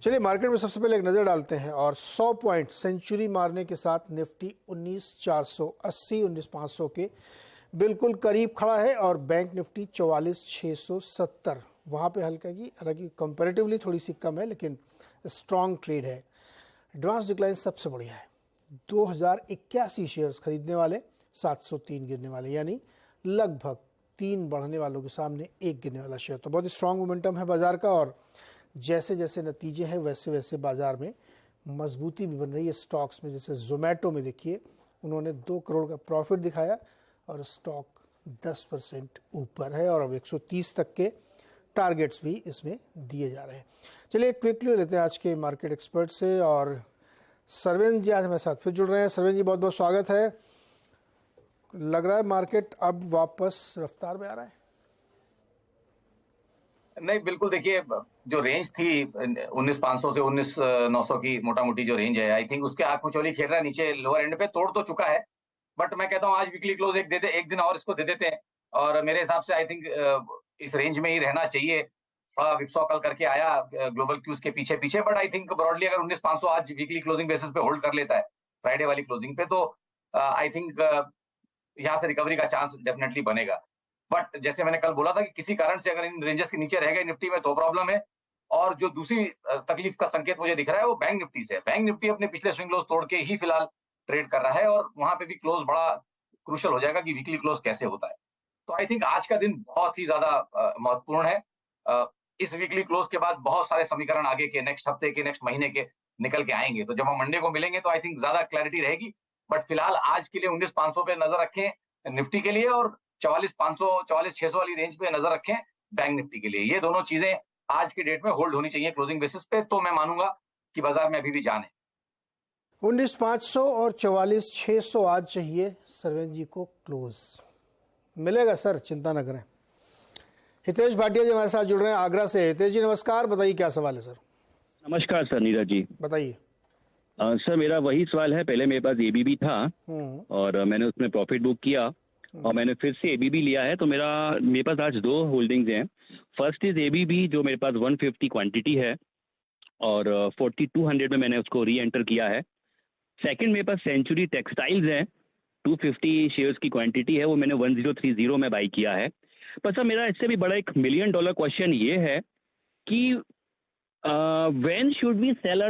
चलिए मार्केट में सबसे पहले एक नज़र डालते हैं और 100 पॉइंट सेंचुरी मारने के साथ निफ्टी 19,480 19,500 के बिल्कुल करीब खड़ा है और बैंक निफ्टी 44,670 वहाँ पे हल्का की, हालांकि कंपैरेटिवली थोड़ी सी कम है लेकिन स्ट्रॉन्ग ट्रेड है। एडवांस डिक्लाइन सबसे बढ़िया है, 2081 शेयर्स खरीदने वाले 703 गिरने वाले, यानी लगभग 3 बढ़ने वालों के सामने 1 गिरने वाला शेयर। तो बहुत ही स्ट्रॉन्ग मोमेंटम है बाजार का और जैसे जैसे नतीजे हैं वैसे वैसे बाजार में मजबूती भी बन रही है स्टॉक्स में। जैसे जोमेटो में देखिए, उन्होंने 2 करोड़ का प्रॉफिट दिखाया और स्टॉक 10% ऊपर है और अब 130 तक के टारगेट्स भी इसमें दिए जा रहे हैं। चलिए क्विकली लेते हैं आज के मार्केट एक्सपर्ट से और सरवेन जी आज हमारे साथ फिर जुड़ रहे हैं। सरवेन जी बहुत बहुत स्वागत है। लग रहा है मार्केट अब वापस रफ्तार में आ रहा है? नहीं, बिल्कुल। देखिए, जो रेंज थी 19,500 से 19,900 की मोटा मोटी जो रेंज है, आई थिंक उसके आंख मिचौली खेल रहा है। नीचे लोअर एंड पे तोड़ तो चुका है, बट मैं कहता हूँ आज वीकली क्लोज एक दिन और इसको दे देते हैं और मेरे हिसाब से आई थिंक इस रेंज में ही रहना चाहिए। थोड़ा विप्सॉ कल करके आया ग्लोबल क्यूज के पीछे पीछे, बट आई थिंक ब्रॉडली अगर 19,500 आज वीकली क्लोजिंग बेसिस पे होल्ड कर लेता है फ्राइडे वाली क्लोजिंग पे, तो आई थिंक यहाँ से रिकवरी का चांस डेफिनेटली बनेगा। बट जैसे मैंने कल बोला था कि किसी कारण से अगर इन रेंजेस के नीचे रह गए निफ्टी में तो प्रॉब्लम है। और जो दूसरी तकलीफ का संकेत मुझे दिख रहा है वो बैंक निफ्टी से है। बैंक निफ्टी अपने पिछले स्विंग लोज तोड़ के ही फिलहाल ट्रेड कर रहा है और वहां पे भी क्लोज बड़ा क्रूशल हो जाएगा कि वीकली क्लोज कैसे होता है। तो आई थिंक आज का दिन बहुत ही ज्यादा महत्वपूर्ण है। इस वीकली क्लोज के बाद बहुत सारे समीकरण आगे के नेक्स्ट हफ्ते के, नेक्स्ट महीने के निकल के आएंगे, तो जब हम मंडे को मिलेंगे तो आई थिंक ज्यादा क्लैरिटी रहेगी। बट फिलहाल आज के लिए 19,500 पे नजर रखें निफ्टी के लिए और 44,500 44,600 वाली रेंज पे नजर रखें बैंक निफ्टी के लिए। ये दोनों चीजें आज की डेट में होल्ड होनी चाहिए क्लोजिंग बेसिस पे, तो मैं मानूंगा कि बाजार में अभी भी जान है। 19,500 और 44,600 आज चाहिए सरवेन जी को क्लोज मिलेगा सर, चिंता न करें। हितेश भाटिया जी हमारे साथ जुड़ रहे हैं आगरा से। हितेश जी नमस्कार, बताइए क्या सवाल है सर? नमस्कार सर, नीरज जी बताइए। सर मेरा वही सवाल है, पहले मेरे पास एबीबी था और मैंने उसमें प्रॉफिट बुक किया और मैंने फिर से एबीबी लिया है। तो मेरे पास आज 2 होल्डिंग्स हैं। फर्स्ट इज एबीबी जो मेरे पास 150 क्वांटिटी है और 4200 में मैंने उसको री एंटर किया है। सेकंड मेरे पास सेंचुरी टेक्सटाइल्स है, 250 शेयर्स की क्वांटिटी है, वो मैंने 1030 में बाई किया है। पर सर मेरा इससे भी बड़ा एक $1 मिलियन क्वेश्चन ये है कि when should we sell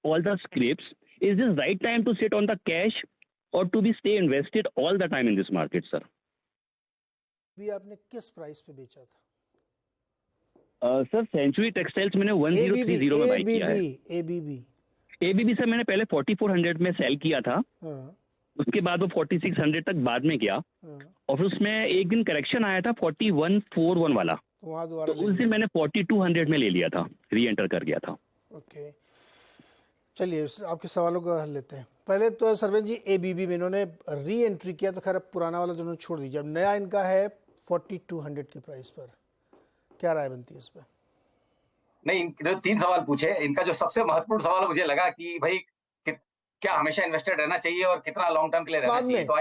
all the scripts? Is this right time to sit on the cash or to be stay invested all the time in this market, sir? भी आपने किस प्राइस पे बेचा था? Sir century textiles मैंने 1030 में by किया है। एबीबी सर मैंने पहले 4400 में सेल किया था, उसके बाद वो 4600 तक बाद में गया और फिर उसमें एक दिन करेक्शन आया था 4141 वाला, तो उस दिन मैंने 4200 में ले लिया था, री एंटर कर गया था। ओके, चलिए आपके सवालों का हल लेते हैं। पहले तो सरवेन जी एबीबी में इन्होंने री एंट्री किया तो खैर पुराना वाला दोनों छोड़ दीजिए, अब नया इनका है 4200 के प्राइस पर, क्या राय बनती है इस पर? नहीं, 3 सवाल पूछे। इनका जो सबसे महत्वपूर्ण सवाल मुझे लगा कि भाई क्या हमेशा इन्वेस्टेड रहना चाहिए और कितना लॉन्ग टर्म के लिए रहना चाहिए। तो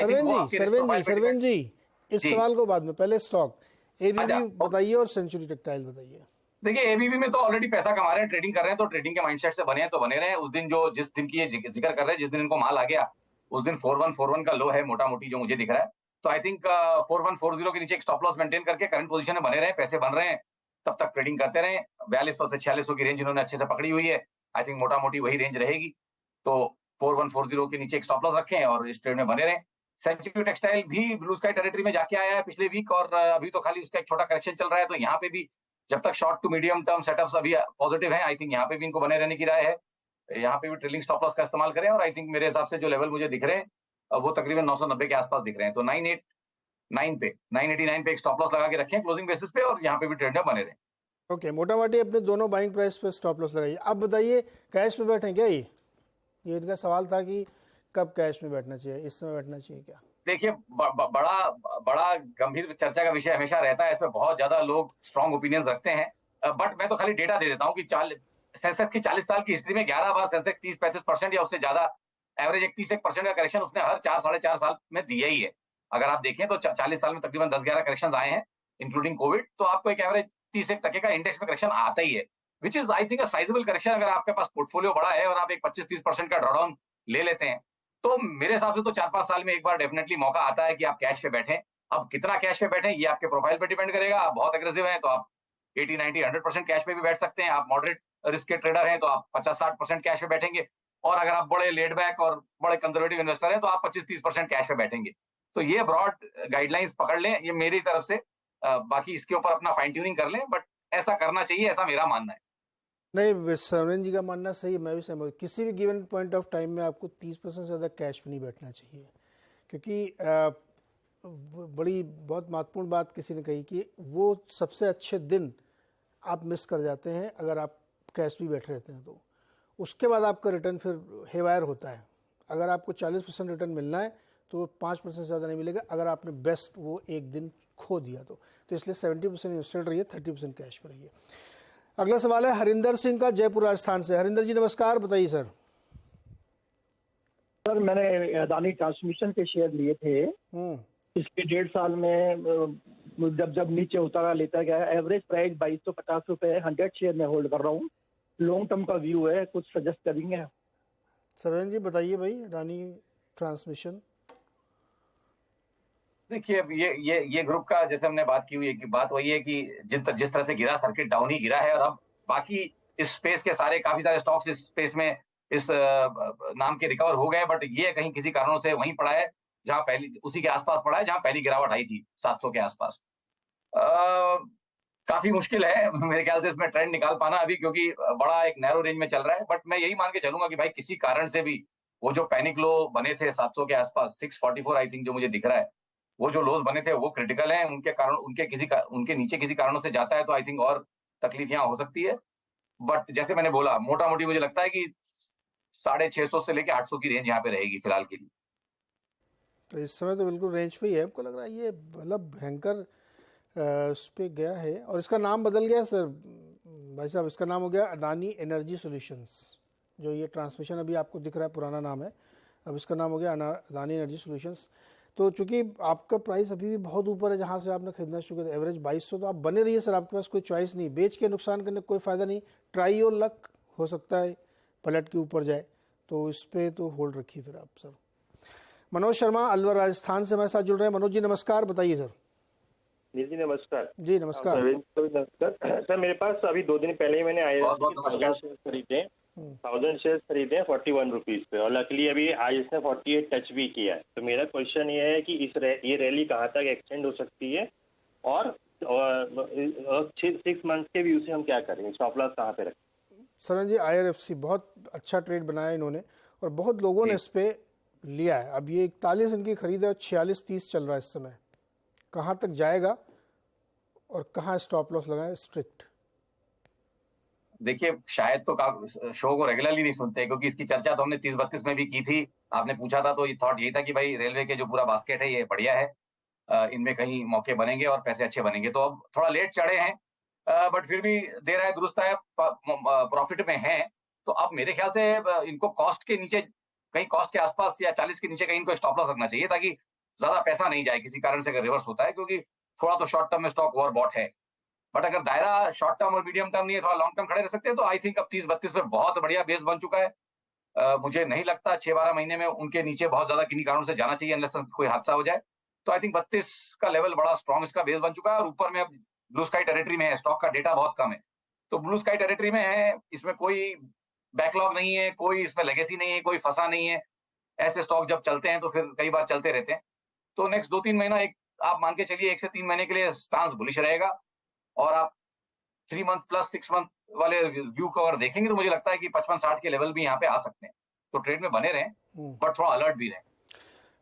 सरवेन जी इस सवाल को बाद में, पहले स्टॉक एबीबी बताइए और सेंचुरी टेक्सटाइल बताइए। देखिए, एबीबी में तो ऑलरेडी पैसा कमा रहे हैं, ट्रेडिंग कर रहे हैं, तो ट्रेडिंग के माइंडसेट से बने हैं तो बने रहे। उस दिन जिस दिन की ये जिक्र कर रहे हैं, जिस दिन इनको माल आ गया उस दिन 4141 का लो है मोटा मोटी जो मुझे दिख रहा है। तो आई थिंक 4140 के नीचे एक स्टॉप लॉस मेंटेन करके करंट पोजीशन में बने रहे, पैसे बन रहे हैं, तब तक ट्रेडिंग करते रहे। 4200 से 4600 की रेंज इन्होंने अच्छे से पकड़ी हुई है, आई थिंक मोटा मोटी वही रेंज रहेगी। तो 4140 के नीचे एक स्टॉप लॉस रखें और इस ट्रेड में बने रहे। सेंचुरी टेक्सटाइल भी ब्लू स्काई टेरिटरी में जाके आया है पिछले वीक और अभी तो खाली उसका एक छोटा करेक्शन चल रहा है। तो यहाँ पे भी जब तक short to medium term setups अभी पॉजिटिव है, आई थिंक यहाँ पे भी इनको बने रहने की राय है। यहाँ पे भी ट्रेलिंग स्टॉप लॉस का इस्तेमाल करें और आई थिंक मेरे हिसाब से जो लेवल मुझे दिख रहे हैं वो तकरीबन 990 के आसपास दिख रहे हैं। तो 989 पे एक स्टॉप लॉस लगा के रखें क्लोजिंग बेसिस पे और यहाँ पे भी ट्रेड में बने रहें। ओके, मोटा मोटी अपने दोनों बाइंग प्राइस पे स्टॉप लॉस लगाइए। अब बताइए कैश में बैठे क्या? ये इनका सवाल था कि कब कैश में बैठना चाहिए, इस समय बैठना चाहिए क्या? देखिए, बड़ा गंभीर चर्चा का विषय हमेशा रहता है, इसमें बहुत ज्यादा लोग स्ट्रॉन्ग ओपिनियंस रखते हैं। बट मैं तो खाली डेटा दे देता हूँ कि सेंसेक्स की 40 साल की हिस्ट्री में 11 बार सेंसेक्स 30-35% या उससे ज्यादा एवरेज 31% का करेक्शन उसने हर 4-4.5 साल में दिया ही है। अगर आप देखें तो 40 साल में तकरीबन 10-11 करेक्शन आए हैं इंक्लूडिंग कोविड, तो आपको एक एवरेज 30% का इंडेक्स में करेक्शन आता ही है। Which is I think a sizeable correction. अगर आपके पास पोर्टफोलियो बड़ा है और आप एक 25-30% का ड्रॉडाउन ले लेते हैं, तो मेरे हिसाब से तो 4-5 साल में एक बार डेफिनेटली मौका आता है कि आप कैश पे बैठें। अब कितना कैश पे बैठें, ये आपके प्रोफाइल पे डिपेंड करेगा। आप बहुत एग्रेसिव हैं तो आप 80, 90, 100% कैश पे भी बैठ सकते हैं। आप मॉडरेट रिस्क के ट्रेडर हैं तो आप 50-60% कैश पे बैठेंगे। और अगर आप बड़े लेड बैक और बड़े कंजर्वेटिव इन्वेस्टर हैं तो आप 25-30% कैश पे बैठेंगे। तो ये ब्रॉड गाइडलाइंस पकड़ लें, ये मेरी तरफ से। बाकी इसके ऊपर अपना फाइन ट्यूनिंग कर लें, बट ऐसा करना चाहिए, ऐसा मेरा मानना है। नहीं, सरवन जी का मानना सही है, मैं भी सहमत हूं। किसी भी गिवन पॉइंट ऑफ टाइम में आपको 30% से ज़्यादा कैश में नहीं बैठना चाहिए, क्योंकि बड़ी बहुत महत्वपूर्ण बात किसी ने कही कि वो सबसे अच्छे दिन आप मिस कर जाते हैं अगर आप कैश भी बैठे रहते हैं। तो उसके बाद आपका रिटर्न फिर हेवायर होता है। अगर आपको 40% रिटर्न मिलना है तो 5% से ज़्यादा नहीं मिलेगा अगर आपने बेस्ट वो एक दिन खो दिया तो इसलिए 70% इन्वेस्टेड रहिए, 30% कैश पर रहिए। अगला सवाल है हरिंदर सिंह का, जयपुर राजस्थान से। हरिंदर जी नमस्कार, बताइए सर। सर मैंने अदानी ट्रांसमिशन के शेयर लिए थे पिछले 1.5 साल में। जब नीचे उतारा लेता गया, एवरेज प्राइस 2250 रुपए, 100 शेयर में होल्ड कर रहा हूँ। लॉन्ग टर्म का व्यू है, कुछ सजेस्ट करेंगे? सरवन जी बताइए भाई, अदानी ट्रांसमिशन। देखिए, अब ये ग्रुप का जैसे हमने बात की हुई है कि बात वही है कि जिस तरह से गिरा, सर्किट डाउन ही गिरा है। और अब बाकी इस स्पेस के काफी सारे स्टॉक्स इस स्पेस में इस नाम के रिकवर हो गए, बट ये कहीं किसी कारणों से वहीं पड़ा है जहां पहली, उसी के आसपास पड़ा है जहां पहली गिरावट आई थी 700 के आसपास। काफी मुश्किल है मेरे ख्याल से इसमें ट्रेंड निकाल पाना अभी, क्योंकि बड़ा एक नैरो रेंज में चल रहा है। बट मैं यही मान के चलूंगा कि भाई किसी कारण से भी वो जो पैनिक लो बने थे 700 के आसपास, 644 आई थिंक जो मुझे दिख रहा है, वो जो लोज बने थे वो क्रिटिकल हैं। उनके कारण उनके नीचे किसी कारणों से जाता है तो आई थिंक और तकलीफ यहाँ हो सकती है। बट जैसे मैंने बोला, मोटा मोटी मुझे लगता है कि 650 से लेके 800 की रेंज यहाँ पे रहेगी फिलहाल के लिए। तो इस समय तो बिल्कुल रेंज पे ही है। आपको लग रहा है ये मतलब भयंकर उस पर गया है? और इसका नाम बदल गया सर भाई साहब, इसका नाम हो गया अदानी एनर्जी सॉल्यूशंस। जो ये ट्रांसमिशन अभी आपको दिख रहा है पुराना नाम है, अब इसका नाम हो गया अदानी एनर्जी सॉल्यूशंस। तो चूंकि आपका प्राइस अभी भी बहुत ऊपर है जहां से आपने खरीदना शुरू किया, एवरेज 2200, तो आप बने रहिए सर, आपके पास कोई चॉइस नहीं। बेच के नुकसान करने कोई फ़ायदा नहीं। ट्राई योर लक, हो सकता है पलट के ऊपर जाए, तो इस पर तो होल्ड रखिए फिर आप सर। मनोज शर्मा अलवर राजस्थान से हमारे साथ जुड़ रहे हैं। मनोज जी नमस्कार, बताइए सर। जी नमस्कार। जी नमस्कार। नमस्कार सर, मेरे पास अभी 2 दिन पहले ही मैंने नमस्कार। शेयर खरीदे, 1000 शेयर खरीदे 41 रुपीज पे, और लकीली अभी आज इसने 48 टच भी किया है। तो मेरा क्वेश्चन ये है कि ये रैली कहाँ तक एक्सटेंड हो सकती है, और 6 मंथ के व्यू से हम क्या करेंगे, स्टॉप लॉस कहाँ पे रखें? सरन जी IRFC बहुत अच्छा ट्रेड बनाया इन्होंने और बहुत लोगों ने इस पे लिया है। अब ये 41 इनकी खरीद है और 46-30 चल रहा है इस समय। कहाँ तक जाएगा और कहाँ स्टॉप लॉस लगाए स्ट्रिक्ट? देखिए, शायद तो शो को रेगुलरली नहीं सुनते, क्योंकि इसकी चर्चा तो हमने 30-32 में भी की थी। आपने पूछा था तो ये थॉट यही था कि भाई रेलवे के जो पूरा बास्केट है ये बढ़िया है, इनमें कहीं मौके बनेंगे और पैसे अच्छे बनेंगे। तो अब थोड़ा लेट चढ़े हैं, बट फिर भी दे रहा है, दुरुस्त है, प्रॉफिट में है। तो अब मेरे ख्याल से इनको कॉस्ट के नीचे, कहीं कॉस्ट के आसपास या 40 के नीचे कहीं इनको स्टॉप लॉस रखना चाहिए, ताकि ज्यादा पैसा नहीं जाए किसी कारण से अगर रिवर्स होता है, क्योंकि थोड़ा तो शॉर्ट टर्म में स्टॉक ओवरबॉट है। बट अगर दायरा शॉर्ट टर्म और मीडियम टर्म नहीं है, थोड़ा लॉन्ग टर्म खड़े रह सकते हैं, तो आई थिंक अब 30-32 में बहुत बढ़िया बेस बन चुका है। मुझे नहीं लगता 6-12 महीने में उनके नीचे बहुत ज्यादा किन्हीं कारणों से जाना चाहिए, अनलेस कोई हादसा हो जाए। तो आई थिंक 32 का लेवल बड़ा स्ट्रॉन्ग इसका बेस बन चुका है, और ऊपर में अब ब्लू स्काई टेरिटरी में है। स्टॉक का डेटा बहुत कम है, तो ब्लू स्काई टेरिटरी में है, इसमें कोई बैकलॉग नहीं है, कोई इसमें लेगेसी नहीं है, कोई फंसा नहीं है। ऐसे स्टॉक जब चलते हैं तो फिर कई बार चलते रहते हैं। तो नेक्स्ट 2-3 महीना एक आप मान के चलिए 1 से 3 महीने के लिए स्टांस बुलिश रहेगा, और आप 3 मंथ प्लस 6 मंथ वाले व्यू कवर देखेंगे तो मुझे लगता है कि 55-60 के लेवल भी यहाँ पे आ सकते हैं। तो ट्रेड में बने रहें, बट थोड़ा अलर्ट भी रहें।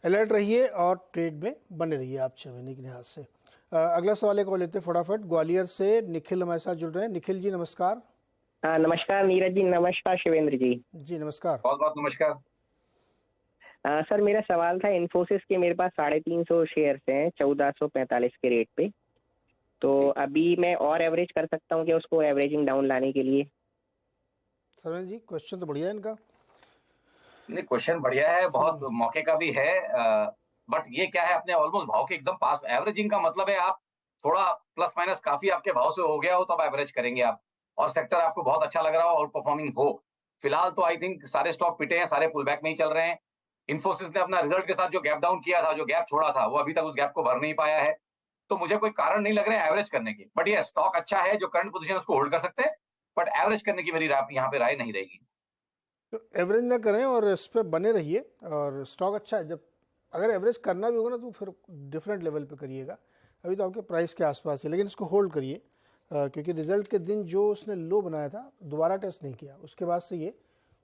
अलर्ट रहिए और ट्रेड में बने रहिए आप 6 महीने के लिहाज से। अगला सवाल एक और लेते हैं फटाफट। ग्वालियर से निखिल हमारे साथ जुड़ रहे हैं। निखिल जी नमस्कार। नमस्कार नीरज जी, नमस्कार शिवेंद्र जी। जी नमस्कार। बहुत बहुत नमस्कार। सर मेरा सवाल था, इन्फोसिस के मेरे पास 350 शेयर्स हैं 1445 के रेट पे, तो अभी मैं और एवरेज कर सकता हूँ क्या उसको एवरेजिंग डाउन लाने के लिए? सरवन जी क्वेश्चन तो बढ़िया है इनका। नहीं, क्वेश्चन बढ़िया है, बहुत मौके का भी है, बट ये क्या है, अपने ऑलमोस्ट भाव के एकदम पास। एवरेजिंग का मतलब है आप थोड़ा प्लस माइनस काफी आपके भाव से हो गया हो तब एवरेज करेंगे आप। और सेक्टर आपको बहुत अच्छा लग रहा हो और परफॉर्मिंग हो। फिलहाल तो आई थिंक सारे स्टॉक पिटे हैं, सारे पुल बैक में ही चल रहे हैं। इन्फोसिस ने अपना रिजल्ट के साथ जो गैप डाउन किया था, जो गैप छोड़ा था, वो अभी तक उस गैप को भर नहीं पाया है। तो मुझे कोई कारण नहीं लग रहा है एवरेज करने की, बट ये स्टॉक अच्छा है, जो करंट पोजीशन उसको होल्ड कर सकते हैं, बट एवरेज करने की मेरी यहाँ पे राय नहीं रहेगी। तो एवरेज ना करें और इस पर बने रहिए, और स्टॉक अच्छा है। जब अगर एवरेज करना भी होगा ना तो फिर डिफरेंट लेवल पे करिएगा। अभी तो आपके प्राइस के आसपास है, लेकिन इसको होल्ड करिए, क्योंकि रिजल्ट के दिन जो उसने लो बनाया था दोबारा टेस्ट नहीं किया, उसके बाद से ये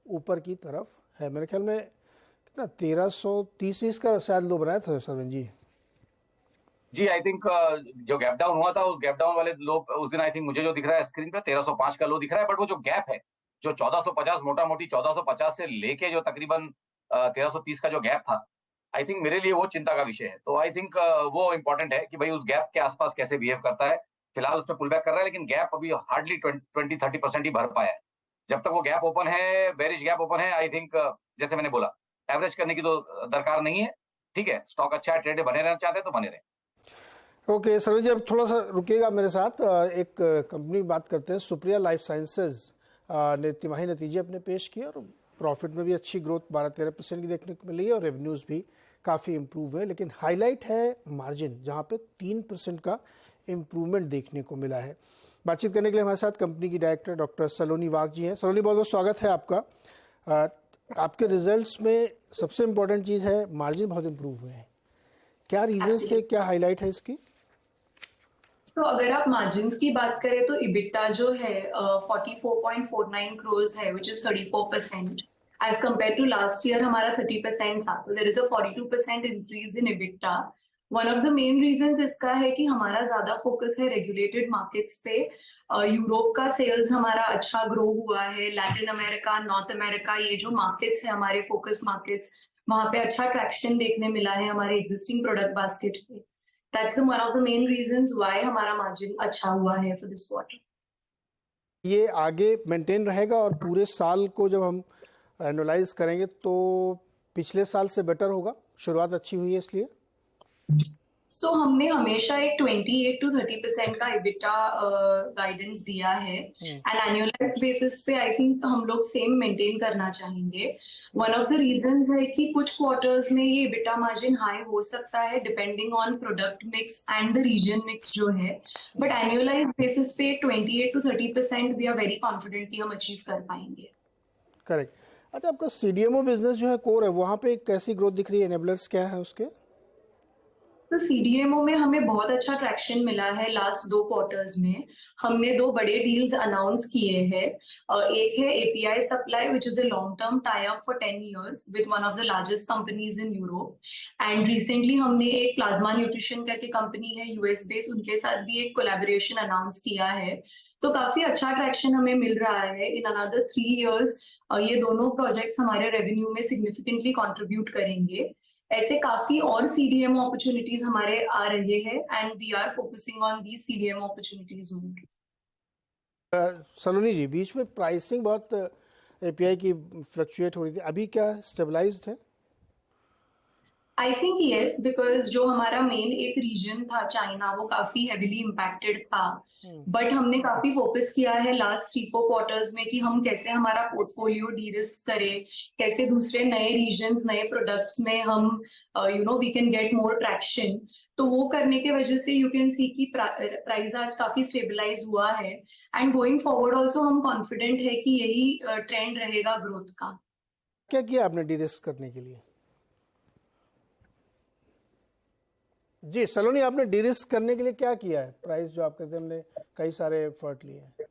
ऊपर की तरफ है। मेरे ख्याल में कितना 1330 का शायद लो बनाया था सरवन जी। जी आई थिंक जो गैप डाउन हुआ था, उस गैप डाउन वाले लो उस दिन आई थिंक मुझे जो दिख रहा है स्क्रीन पे 1305 का लो दिख रहा है, बट वो जो गैप है जो 1450 मोटा मोटी 1450 से लेके जो तकरीबन 1330 का जो गैप था, आई थिंक मेरे लिए वो चिंता का विषय है। तो आई थिंक वो इंपॉर्टेंट है कि भाई उस गैप के आसपास कैसे बिहेव करता है। फिलहाल उसमें पुल बैक कर रहा है, लेकिन गैप अभी हार्डली 20-30% ही भर पाया है। जब तक वो गैप ओपन है, बेरिश गैप ओपन है, आई थिंक जैसे मैंने बोला एवरेज करने की तो दरकार नहीं है। ठीक है, स्टॉक अच्छा है, ट्रेड बने रहना चाहते हैं तो बने रहे। ओके सरवन जी, अब थोड़ा सा रुकिएगा मेरे साथ। एक कंपनी की बात करते हैं, सुप्रिया लाइफ साइंसेज ने तिमाही नतीजे अपने पेश किए और प्रॉफिट में भी अच्छी ग्रोथ 12-13% की देखने को मिली है और रेवेन्यूज़ भी काफ़ी इम्प्रूव है। लेकिन हाईलाइट है मार्जिन, जहाँ पे 3% का इम्प्रूवमेंट देखने को मिला है। बातचीत करने के लिए हमारे साथ कंपनी की डायरेक्टर डॉक्टर सलोनी वाघ जी हैं। सलोनी, बहुत बहुत स्वागत है आपका। आपके रिजल्ट्स में सबसे इम्पोर्टेंट चीज़ है मार्जिन बहुत इम्प्रूव हुए हैं, क्या रीजंस थे, क्या हाईलाइट है इसकी? तो अगर आप मार्जिन्स की बात करें तो इबिटा जो है 44.49 crores है, which is 34%. As compared to last year हमारा 30% था, तो there is a 42% increase in EBITDA. One of the main reasons इसका है कि हमारा ज्यादा फोकस है रेगुलेटेड मार्केट्स पे। यूरोप का सेल्स हमारा अच्छा ग्रो हुआ है, लैटिन अमेरिका, नॉर्थ अमेरिका, ये जो मार्केट्स है हमारे फोकस मार्केट्स, वहां पे अच्छा ट्रैक्शन देखने मिला है हमारे एग्जिस्टिंग प्रोडक्ट बास्केट पे। That's one of the main reasons why हमारा मार्जिन अच्छा हुआ है for this quarter. ये आगे मेंटेन रहेगा और पूरे साल को जब हम एनालाइज करेंगे तो पिछले साल से बेटर होगा? शुरुआत अच्छी हुई है इसलिए। So हमने हमेशा एक 28 to 30% का EBITDA गाइडेंस दिया है, एंड एनुअलाइज बेसिस पे आई थिंक हम लोग सेम मेंटेन करना चाहेंगे। वन ऑफ द रीजन है कि कुछ क्वार्टर्स में ये EBITDA मार्जिन हाई हो सकता है depending on product mix and the region mix जो है, बट एनुअलाइज बेसिस पे 28 to 30% we are very confident कि हम अचीव कर पाएंगे। करेक्ट। अच्छा, आपका CDMO बिजनेस जो है कोर है, वहाँ पे कैसी ग्रोथ दिख रही है? एनेबलर्स क्या है उसके? तो CDMO में हमें बहुत अच्छा ट्रैक्शन मिला है लास्ट 2 क्वार्टर्स में। हमने 2 बड़े डील्स अनाउंस किए हैं। एक है API supply which is a long term tie up for 10 years with one of the largest companies in Europe, and recently हमने एक प्लाज्मा न्यूट्रिशन करके कंपनी है US बेस्ड, उनके साथ भी एक कोलैबोरेशन अनाउंस किया है। तो काफी अच्छा ट्रैक्शन हमें मिल रहा है। इन अनदर 3 years ये दोनों प्रोजेक्ट्स हमारे रेवेन्यू में सिग्निफिकेंटली कंट्रीब्यूट करेंगे। ऐसे काफी और CDMO अपॉर्चुनिटीज हमारे आ रहे हैं, and we are focusing on the CDMO opportunities more. Saloni ji, बीच में प्राइसिंग बहुत API की फ्लक्चुएट हो रही थी, अभी क्या स्टेबलाइज्ड है? आई थिंक यस, बिकॉज जो हमारा मेन एक रीजन था चाइना, वो काफी हेविली इम्पैक्टेड था, बट हमने काफी फोकस किया है लास्ट 3-4 क्वार्टर्स में कि हम कैसे हमारा पोर्टफोलियो डी रिस्क करें, कैसे दूसरे नए रीजन्स, नए प्रोडक्ट्स में हम we can get more traction. तो वो करने के वजह से यू कैन सी कि प्राइस आज काफी स्टेबलाइज हुआ है, एंड गोइंग फॉरवर्ड ऑल्सो हम कॉन्फिडेंट है कि यही ट्रेंड रहेगा ग्रोथ का। क्या किया आपने डी रिस्क करने के लिए? जी सलोनी, आपने डी रिस्क करने के लिए क्या किया है? प्राइस जो आप कहते हैं, हमने कई सारे एफर्ट लिए हैं।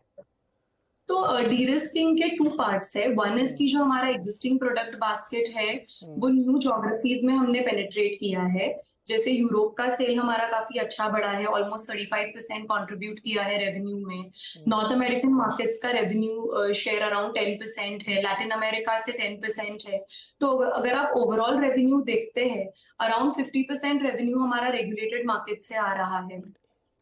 तो डी रिस्किंग के 2 पार्ट्स है। वन इज की जो हमारा एग्जिस्टिंग प्रोडक्ट बास्केट है वो न्यू ज्योग्राफीज में हमने पेनिट्रेट किया है। जैसे यूरोप का सेल हमारा काफी अच्छा बढ़ा है, ऑलमोस्ट 35% कंट्रीब्यूट किया है रेवेन्यू में। नॉर्थ अमेरिकन मार्केट्स का रेवेन्यू शेयर अराउंड 10% है, लैटिन अमेरिका से 10% है। तो अगर आप ओवरऑल रेवेन्यू देखते हैं, अराउंड 50% रेवेन्यू हमारा रेगुलेटेड मार्केट से आ रहा है।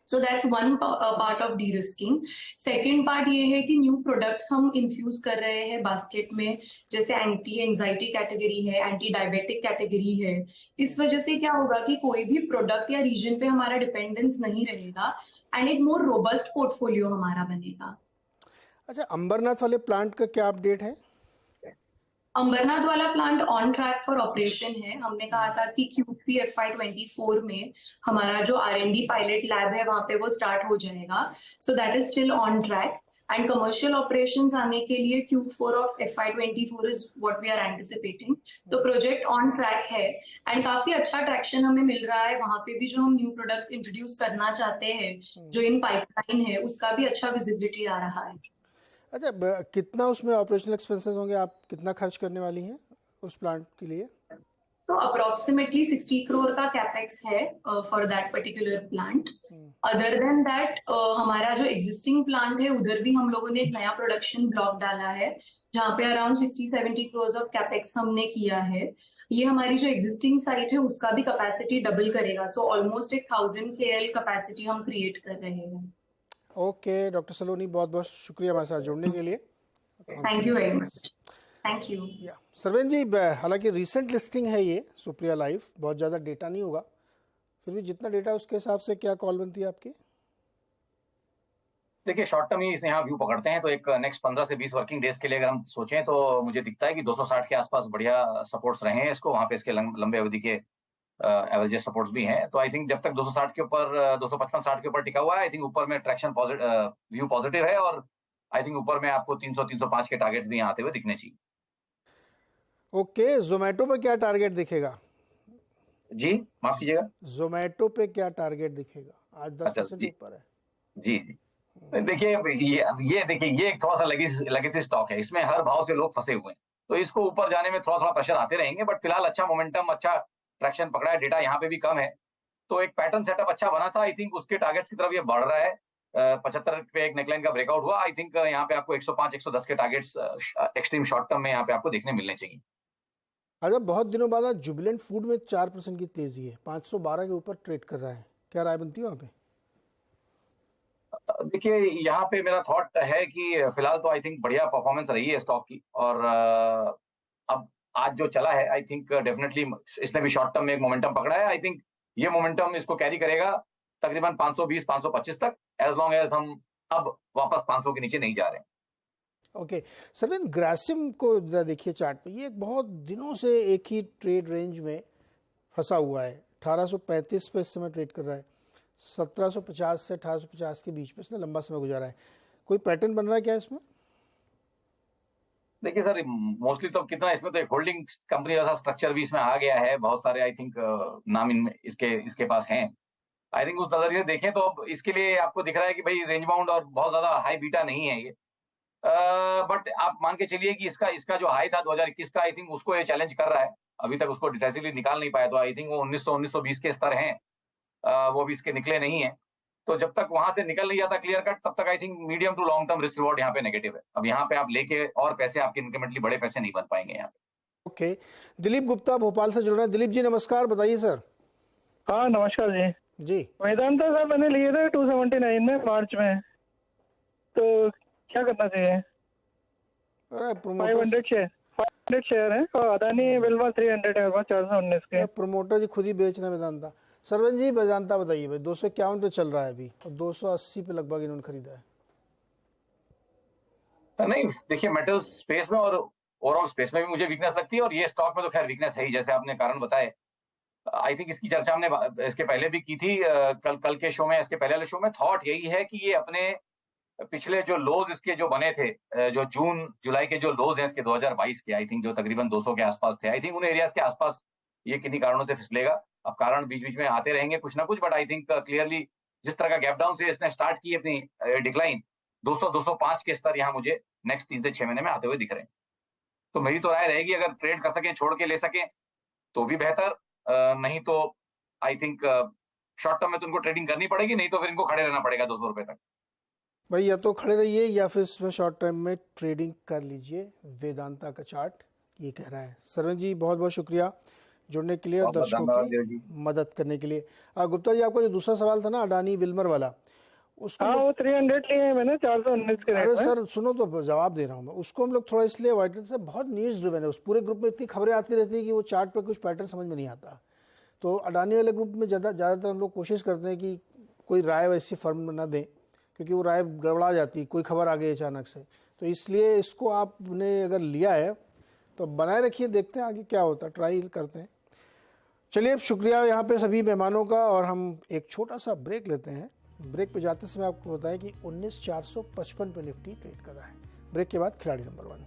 So that's one part of de-risking. Second part ये है कि न्यू प्रोडक्ट्स हम इन्फ्यूज कर रहे हैं बास्केट में, जैसे एंटी एंजाइटी कैटेगरी है, एंटी डायबिटिक कैटेगरी है। इस वजह से क्या होगा कि कोई भी प्रोडक्ट या रीजन पे हमारा डिपेंडेंस नहीं रहेगा, एंड एक मोर रोबस्ट पोर्टफोलियो हमारा बनेगा। अच्छा, अंबरनाथ वाले प्लांट का क्या अपडेट है? अंबरनाथ वाला plant on track for operation है। हमने कहा था कि Q3 FY24 में हमारा जो R&D पायलट लैब है वहां पे वो स्टार्ट हो जाएगा। So that is still on track and commercial operations आने के लिए Q4 of FY24 is what we are anticipating. तो प्रोजेक्ट ऑन ट्रैक है एंड काफी अच्छा ट्रैक्शन हमें मिल रहा है। वहां पे भी जो हम न्यू प्रोडक्ट्स इंट्रोड्यूस करना चाहते हैं जो इन पाइपलाइन है उसका भी अच्छा विजिबिलिटी आ रहा है। अच्छा, कितना उसमें ऑपरेशनल एक्सपेंसेस होंगे? आप कितना खर्च करने वाली हैं उस प्लांट के लिए? तो अप्रोक्सीमेटली 60 करोड़ का कैपेक्स है for that particular plant. Other than that हमारा जो एग्जिस्टिंग प्लांट है उधर भी हम लोगों ने एक नया प्रोडक्शन ब्लॉक डाला है जहाँ पे अराउंड 60-70 करोड़ ऑफ कैपेक्स हमने किया है। ये हमारी जो एग्जिस्टिंग साइट है उसका भी कैपेसिटी डबल करेगा। सो ऑलमोस्ट एक 1000 KL कैपेसिटी हम क्रिएट कर रहे हैं। ओके डॉक्टर सलोनी, बहुत बहुत शुक्रिया हमारे साथ जुड़ने के लिए। Thank you very much. Thank you. Sarven ji, हालांकि रीसेंट लिस्टिंग है ये सुप्रिया लाइफ, बहुत ज़्यादा डेटा नहीं होगा, फिर भी जितना डेटा उसके हिसाब से क्या कॉल बनती है आपकी? देखिए, शॉर्ट टर्म ही इसे यहाँ व्यू पकड़ते हैं तो एक नेक्स्ट 15 से 20 वर्किंग डेज के लिए अगर हम सोचें तो मुझे दिखता है कि 260 के आसपास बढ़िया सपोर्ट्स रहे हैं इसको, वहाँ पे इसके लंबे अवधि के एवरेजेस सपोर्ट्स भी हैं। तो आई थिंक जब तक 260 के ऊपर 255-60 के ऊपर टिका हुआ है, आई थिंक ऊपर में ट्रैक्शन व्यू पॉजिटिव है और आई थिंक ऊपर में आपको 300-305 के टारगेट्स भी यहाँ आते हुए दिखने चाहिए। ओके, जोमेटो पे क्या टारगेट दिखेगा? जी माफ कीजिएगा, जोमेटो पे क्या टारगेट दिखेगा? आज 10% जी ऊपर है। जी जी। देखिए ये एक थोड़ा सा लेगेसी स्टॉक है, इसमें हर भाव से लोग फंसे हुए हैं, तो इसको ऊपर जाने में थोड़ा थोड़ा प्रेशर आते रहेंगे, बट फिलहाल अच्छा मोमेंटम, अच्छा ट्रैक्शन पकड़ा है। डेटा यहाँ पे भी कम है तो एक पैटर्न सेटअप अच्छा बना था। आई थिंक उसके टारगेट्स की तरफ ये बढ़ रहा है। 75 पे एक नेकलाइन का ब्रेकआउट हुआ। आई थिंक यहाँ पे आपको 105-110 के टारगेट्स एक्सट्रीम शॉर्ट टर्म में यहाँ पे आपको देखने मिलने चाहिए। अच्छा, बहुत दिनों बाद आज जुबिलेंट फूड में 4% की तेजी है, 512 के ऊपर ट्रेड कर रहा है, क्या राय बनती है वहाँ पे? देखिए, यहाँ पे मेरा थॉट है कि फिलहाल तो आई थिंक बढ़िया परफॉर्मेंस रही है स्टॉक की और अब आज जो चला है आई थिंक डेफिनेटली इसने भी शॉर्ट टर्म में एक मोमेंटम पकड़ा है। आई थिंक ये मोमेंटम इसको कैरी करेगा तकरीबन 520-525 तक, एज लॉन्ग एज हम अब वापस 500 के नीचे नहीं जा रहे हैं। ओके सरविन, ग्रासिम को देखिए चार्ट पे, ये एक बहुत दिनों से एक ही ट्रेड रेंज में फंसा हुआ है। 1835 पे इस समय ट्रेड कर रहा है, 1750 से 1850 के बीच में इसने लंबा समय गुजारा है। कोई पैटर्न बन रहा है क्या इसमें? देखिए सर, मोस्टली तो कितना इसमें तो एक होल्डिंग कंपनी जैसा स्ट्रक्चर भी इसमें आ गया है, बहुत सारे आई थिंक नाम इनमें इसके पास हैं। आई थिंक उस नजरिए से देखें तो अब इसके लिए आपको दिख रहा है कि भाई रेंज बाउंड और बहुत ज्यादा हाई बीटा नहीं है ये, बट आप मान के चलिए कि इसका जो हाई था 2021 का, आई थिंक उसको ये चैलेंज कर रहा है। अभी तक उसको डिसाइसिवली निकाल नहीं पाया, तो आई थिंक वो 1920 के स्तर हैं, वो भी इसके निकले नहीं है। तो जब तक वहां से निकल नहीं जाता क्लियर कट, तब तक I think medium to long term risk reward यहाँ पे नेगेटिव है। अब यहाँ पे आप लेके और पैसे आपके इंक्रीमेंटली बड़े पैसे नहीं बन पाएंगे यहाँ पे। ओके, दिलीप गुप्ता भोपाल से जुड़ रहे हैं। दिलीप जी नमस्कार, बताइए सर। हाँ नमस्कार जी। जी वेदांता सर मैंने लिए थे 279 में मार्च में, तो क्या करना चाहिए? 500 शेयर है और अदानी विल्मा 300 है, 419 के। प्रोमोटर जी खुद ही बेच रहे हैं वेदांता। सरवन जी वेदांता बताइए भाई, 251 पे चल रहा है अभी और 280 पे लगभग इन्होंने खरीदा है। नहीं देखिए, मेटल स्पेस में और ओवरऑल स्पेस में भी मुझे वीकनेस लगती है और ये स्टॉक में तो खैर वीकनेस है ही, जैसे आपने कारण बताए। आई थिंक इसकी चर्चा हमने इसके पहले भी की थी, कल के शो में, इसके पहले वाले शो में। थॉट यही है कि ये अपने पिछले जो लोज इसके जो बने थे, जो जून जुलाई के जो लोज हैं इसके 2022 के, आई थिंक जो तकरीबन 200 के आसपास थे, आई थिंक उन एरियाज के आसपास ये किन्हीं कारणों से फिसलेगा। अब कारण बीच बीच में आते रहेंगे कुछ ना कुछ, बट आई थिंक क्लियरली जिस तरह का गैप डाउन से इसने स्टार्ट की अपनी डिक्लाइन, 200-205 के स्तर यहाँ मुझे नेक्स्ट 3 से 6 महीने में आते हुए दिख रहे हैं। तो मेरी तो राय रहेगी अगर ट्रेड कर सके, छोड़ के ले सके तो भी बेहतर, नहीं तो आई थिंक शॉर्ट टर्म में तो उनको ट्रेडिंग करनी पड़ेगी, नहीं तो फिर इनको खड़े रहना पड़ेगा 200 रुपए तक। भाई या तो खड़े रहिए या फिर इसमें शॉर्ट टर्म में ट्रेडिंग कर लीजिए। वेदांता का चार्ट ये कह रहा है। सरवन जी बहुत बहुत शुक्रिया जुड़ने के लिए और दर्शकों की मदद करने के लिए। गुप्ता जी, आपका जो दूसरा सवाल था ना अडानी विल्मर वाला, उसको वो 300 लिए मैंने 419 के रेट में। सर सुनो तो जवाब दे रहा हूँ मैं। उसको हम लोग थोड़ा इसलिए अवॉइड करते हैं, बहुत न्यूज़ ड्रिवन है, उस पूरे ग्रुप में इतनी खबरें आती रहती है कि वो चार्ट पे कुछ पैटर्न समझ में नहीं आता। तो अडानी वाले ग्रुप में ज़्यादातर हम लोग कोशिश करते हैं कि कोई राय वैसी फर्म ना दें, क्योंकि वो राय गड़बड़ा जाती, कोई खबर आ गई अचानक से। तो इसलिए इसको आपने अगर लिया है तो बनाए रखिए, देखते हैं आगे क्या होता है, ट्राई करते हैं। चलिए, अब शुक्रिया यहाँ पे सभी मेहमानों का, और हम एक छोटा सा ब्रेक लेते हैं। ब्रेक पे जाते समय आपको बताएं कि 19,455 पे निफ्टी ट्रेड कर रहा है। ब्रेक के बाद खिलाड़ी नंबर 1।